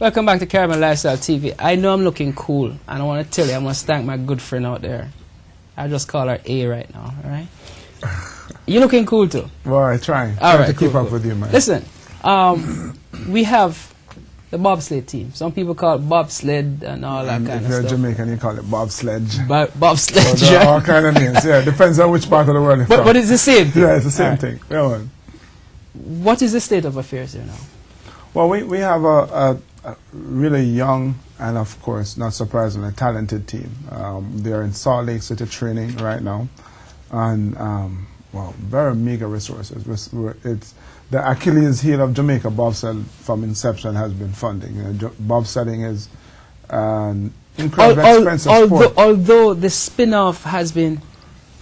Welcome back to Caribbean Lifestyle TV. I know I'm looking cool, and I want to tell you, I must thank my good friend out there. I just call her A right now, all right? You're looking cool too. Well, I try. All right, to keep up with you, man. Listen, we have the bobsled team. Some people call it bobsled and all that kind of stuff. If you're Jamaican, you call it bobsledge. Bobsledge. So there are all kind of names. Yeah, depends on which part of the world you're from. But it's the same thing. Yeah, it's the same thing. Yeah, man. What is the state of affairs here now? Well, we have a really young and, of course, not surprisingly, talented team. They're in Salt Lake City training right now. And, well, very meager resources. It's the Achilles heel of Jamaica bobsled from inception has been funding. You know, bobsledding is an incredibly expensive sport. Although the spin-off has been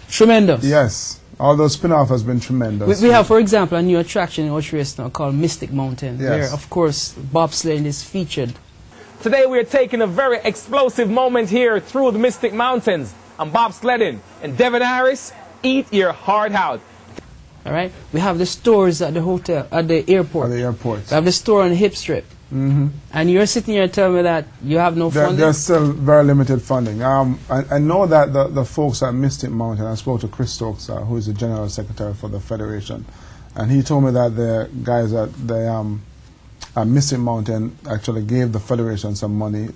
tremendous. Yes. Although spin-off has been tremendous. We have, for example, a new attraction in Ocho now called mistic1, where, of course, bobsledding is featured. Today we are taking a very explosive moment here through the Mystic Mountains. I'm bobsledding, and Devin Harris, eat your heart out. All right? We have the stores at the hotel, at the airport. At the airport. We have the store on the hip strip. And you're sitting here telling me that you have no funding? There's still very limited funding. I know that the folks at Mystic Mountain, I spoke to Chris Stokes, who is the General Secretary for the Federation, and he told me that the guys at Mystic Mountain actually gave the Federation some money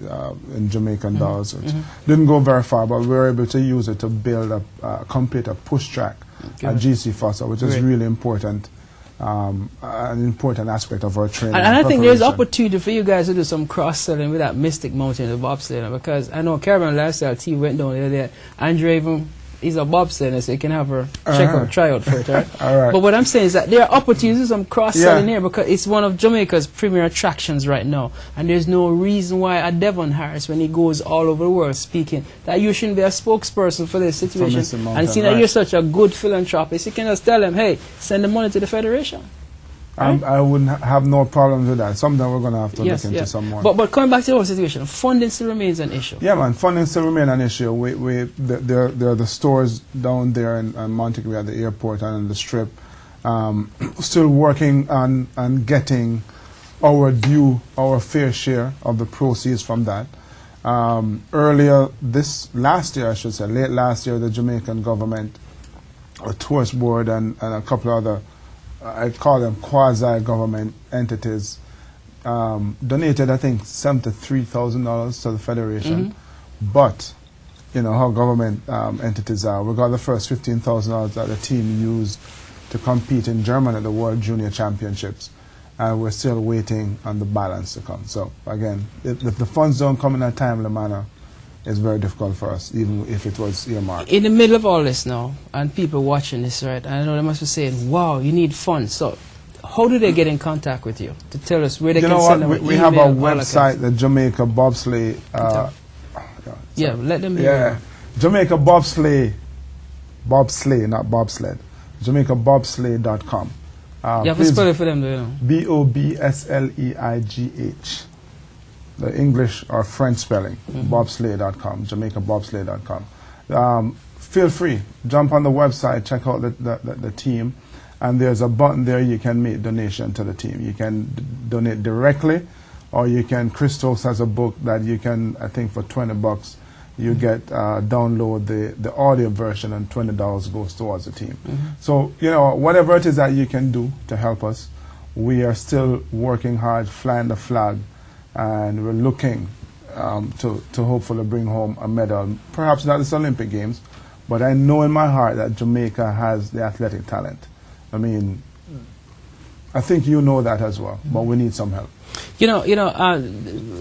in Jamaican dollars, which didn't go very far, but we were able to use it to build complete a push track at GC Fossa, which is really important. An important aspect of our training. And I think there's opportunity for you guys to do some cross-selling with that Mystic Mountain and bobsledding, because I know Caribbean Lifestyle T went down there. Andre even, he's a bobsledder, so you can have her try out for it, right? All right. But what I'm saying is that there are opportunities to do some cross-selling here, because it's one of Jamaica's premier attractions right now. And there's no reason why a Devon Harris, when he goes all over the world speaking, that you shouldn't be a spokesperson for this situation. And seeing that you're such a good philanthropist, you can just tell them, hey, send the money to the Federation. Right? I wouldn't have no problem with that. Sometime we're going to have to look into some more. But coming back to the whole situation, funding still remains an issue. Yeah, man, funding still remains an issue. There are the stores down there in Montague at the airport and in the strip, still working on getting our fair share of the proceeds from that. Earlier, last year, late last year, the Jamaican government, a tourist board and a couple of other, I call them quasi-government entities, donated, I think, $73,000 to the Federation. But, you know how government entities are. We got the first $15,000 that the team used to compete in Germany at the World Junior Championships. And we're still waiting on the balance to come. So, again, if the funds don't come in a timely manner, it's very difficult for us, even if it was earmarked. In the middle of all this now, and people watching this, right, I know they must be saying, wow, you need funds. So how do they get in contact with you to tell us where they can send them? We have a website, the Jamaica Bobsleigh. Let them know. Yeah, Jamaica Bobsleigh, not bobsled. JamaicaBobsleigh.com. You have to spell it for them, though, you know. BOBSLEIGH. The English or French spelling, bobsleigh.com, JamaicaBobsleigh.com. Feel free, jump on the website, check out the team, and there's a button there you can make donation to the team. You can donate directly, or you can, Chris Stokes has a book that you can, I think for $20, you get download the audio version, and $20 goes towards the team. So, you know, whatever it is that you can do to help us, we are still working hard, flying the flag, and we're looking to hopefully bring home a medal. Perhaps not this Olympic Games, but I know in my heart that Jamaica has the athletic talent. I mean, I think you know that as well, but we need some help. You know,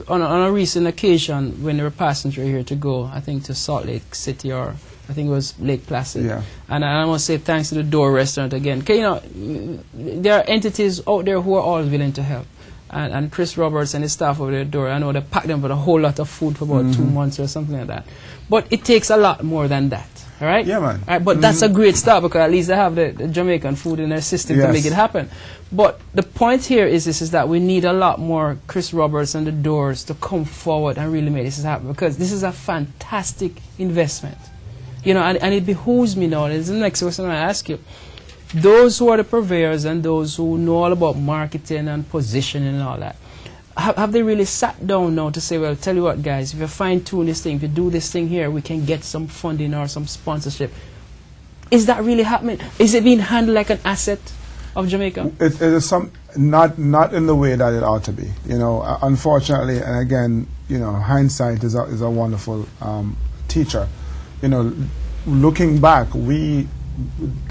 on a recent occasion when they were passing through here to go, I think to Salt Lake City, or I think it was Lake Placid. Yeah. And I want to say thanks to the Door Restaurant again. 'Cause, you know, there are entities out there who are always willing to help. And Chris Roberts and his staff over the Door, I know they packed them with a whole lot of food for about 2 months or something like that. But it takes a lot more than that, all right? Yeah, man. All right, but that's a great start, because at least they have the Jamaican food in their system to make it happen. But the point here is that we need a lot more Chris Roberts and the Doors to come forward and really make this happen, because this is a fantastic investment. You know, and it behooves me now, and it's the next question I ask you. Those who are the purveyors and those who know all about marketing and positioning and all that, have they really sat down now to say, well, tell you what, guys, if you fine-tune this thing, if you do this thing here, we can get some funding or some sponsorship? Is that really happening? Is it being handled like an asset of Jamaica? It is not in the way that it ought to be. You know, unfortunately, and again, you know, hindsight is a wonderful teacher. You know, looking back,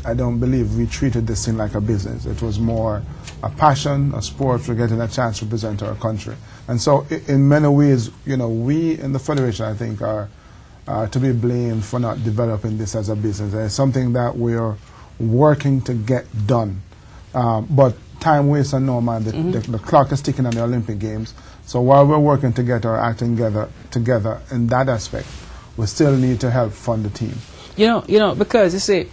I don't believe we treated this thing like a business. It was more a passion, a sport for getting a chance to represent our country. And so in many ways, you know, we in the Federation, I think, are to be blamed for not developing this as a business. It's something that we're working to get done. But time waits on no man. The clock is ticking on the Olympic Games. So while we're working to get our act together in that aspect, we still need to help fund the team. You know, because you see,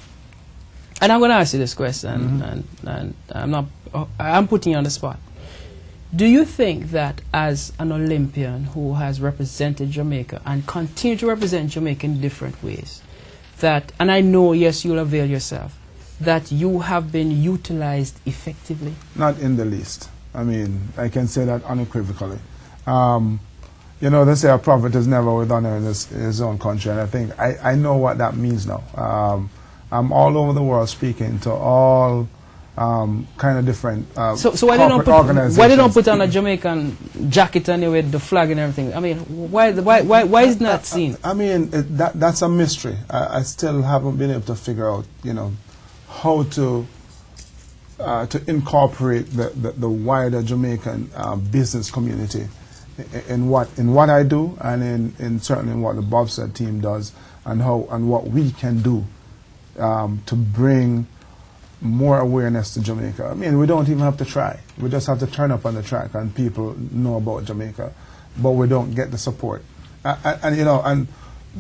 and I'm going to ask you this question, and I'm putting you on the spot. Do you think that as an Olympian who has represented Jamaica and continue to represent Jamaica in different ways, that, and I know, yes, you'll avail yourself, that you have been utilized effectively? Not in the least. I mean, I can say that unequivocally. You know, they say a prophet is never with honor in his own country, and I think I know what that means now. I'm all over the world speaking to all kind of different so why they don't put on a Jamaican jacket anyway with the flag and everything? I mean, why is it not seen? I mean, that's a mystery. I still haven't been able to figure out, you know, how to incorporate the wider Jamaican business community in what I do, and in certainly in what the bobsled team does, and what we can do to bring more awareness to Jamaica. I mean, we don't even have to try. We just have to turn up on the track and people know about Jamaica, but we don't get the support. And you know, and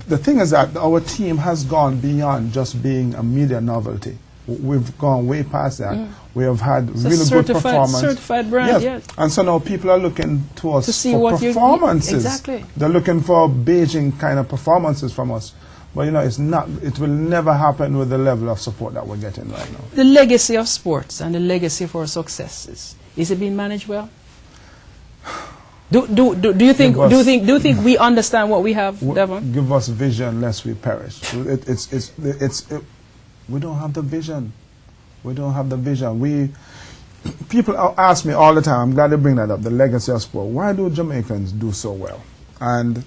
the thing is that our team has gone beyond just being a media novelty. We've gone way past that. We have had really good performance. Certified brand, yes. And so now people are looking to us to see for what performances. Exactly. They're looking for Beijing kind of performances from us. But you know, it will never happen with the level of support that we're getting right now. The legacy of sports and the legacy of our successes, is it being managed well? Do you think we understand what we have, Devon? Give us vision lest we perish. We don't have the vision. We don't have the vision. People ask me all the time, I'm glad they bring that up, the legacy of sport. Why do Jamaicans do so well? And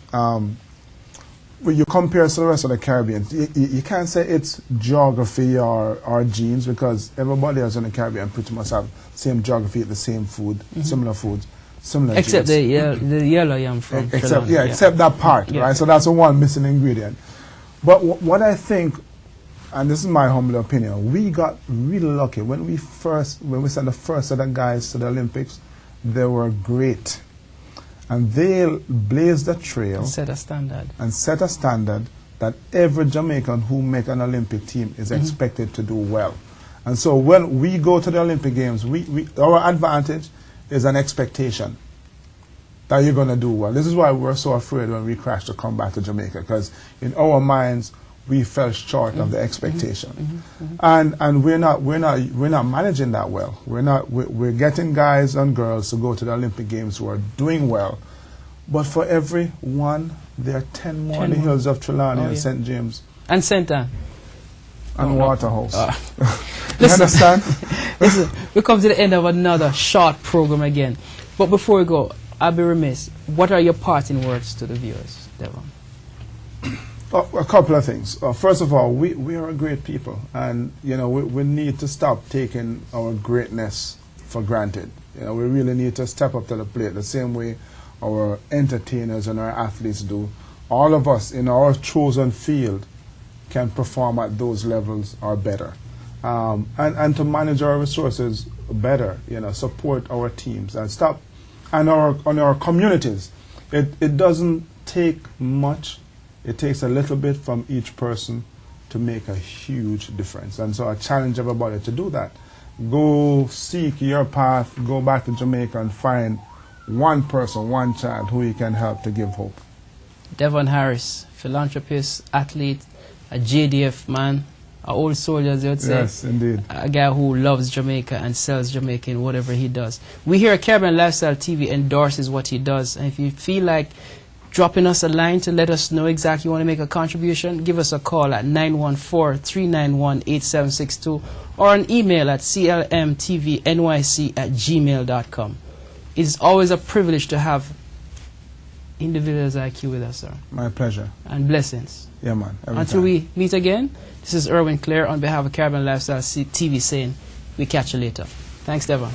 when you compare to the rest of the Caribbean, you can't say it's geography or genes, because everybody else in the Caribbean pretty much have same geography, the same food, similar foods, similar except genes. the yellow yam from except that part, right? So that's the one missing ingredient. But what I think, and this is my humble opinion, we got really lucky when we sent the first set of guys to the Olympics. They were great, and they blazed the trail and set a standard that every Jamaican who make an Olympic team is expected to do well. And so when we go to the Olympic Games, our advantage is an expectation that you're going to do well. This is why we're so afraid when we crash to come back to Jamaica, because in our minds we fell short of the expectation, and we're not managing that well. We're getting guys and girls to go to the Olympic Games who are doing well, but for every one, there are 10 more in the hills of Trelawney and St. James and St. Anne and Waterhouse. You understand? Listen, we come to the end of another short program again, but before we go, I'll be remiss. What are your parting words to the viewers, Devon? A couple of things. First of all, we are a great people, and you know we need to stop taking our greatness for granted. You know, we really need to step up to the plate the same way our entertainers and our athletes do. All of us in our chosen field can perform at those levels or better, and to manage our resources better. You know, support our teams and stop, and our communities. It doesn't take much. It takes a little bit from each person to make a huge difference. And so I challenge everybody to do that. Go seek your path, go back to Jamaica and find one person, one child who you can help to give hope. Devon Harris, philanthropist, athlete, a JDF man, An old soldier, as they would say. Yes, indeed. A guy who loves Jamaica and sells Jamaica in whatever he does. We here at Caribbean Lifestyle TV endorses what he does. And if you feel like dropping us a line to let us know exactly you want to make a contribution, give us a call at 914-391-8762 or an email at clmtvnyc@gmail.com. It's always a privilege to have individuals like you with us, sir. My pleasure. And blessings. Yeah, man. Until we meet again, this is Erwin Clare on behalf of Caribbean Lifestyle TV saying we catch you later. Thanks, Devon.